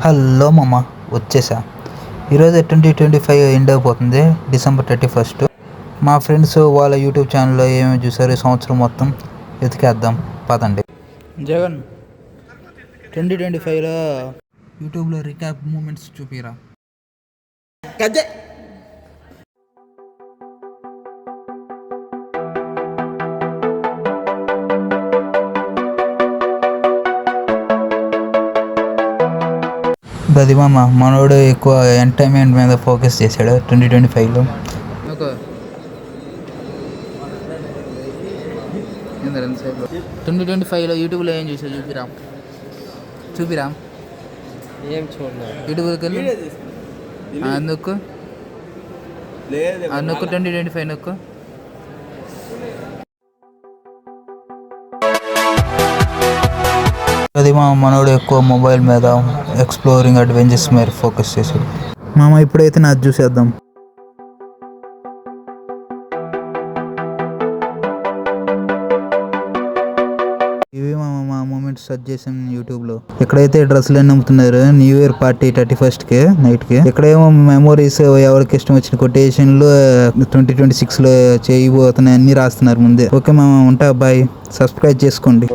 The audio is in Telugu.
హలో మామ, వచ్చేసా. ఈరోజు 2025 ఎండ్ అయిపోతుంది, December 31. మా ఫ్రెండ్స్ వాళ్ళ యూట్యూబ్ ఛానల్లో ఏమేమి చూసారు ఈ సంవత్సరం మొత్తం వెతికేద్దాం పదండి. జగన్ 2025లో యూట్యూబ్లో రికాప్ మూమెంట్స్ చూపిరా. బదిమామ మనోడు ఎక్కువ ఎంటర్టైన్మెంట్ మీద ఫోకస్ చేశాడు 2025లో. 2025లో యూట్యూబ్లో ఏం చూసావు చూపిరామ్ ఏం చూడలేదు యూట్యూబ్కి వెళ్ళి అందుకు 2025 నొక్కు. అది మా మనోడు ఎక్కువ మొబైల్ మీద ఎక్స్ప్లోరింగ్ అడ్వెంచర్స్ మీద ఫోకస్ చేశాడు. మామ ఇప్పుడైతే నాది చూసేద్దాం. ఇవి మా మూమెంట్స్ సెర్చ్ చేసాం యూట్యూబ్లో. ఇక్కడైతే డ్రెస్సులు అన్నీ అమ్ముతున్నారు న్యూ ఇయర్ పార్టీ 31st నైట్కి. ఇక్కడేమో మెమోరీస్ ఎవరికి ఇష్టం వచ్చిన కొటేషన్లు 2026లో చేయబోతున్నాయి అన్ని రాస్తున్నారు ముందే. ఓకే మామ, ఉంటా, బాయ్. సబ్స్క్రైబ్ చేసుకోండి.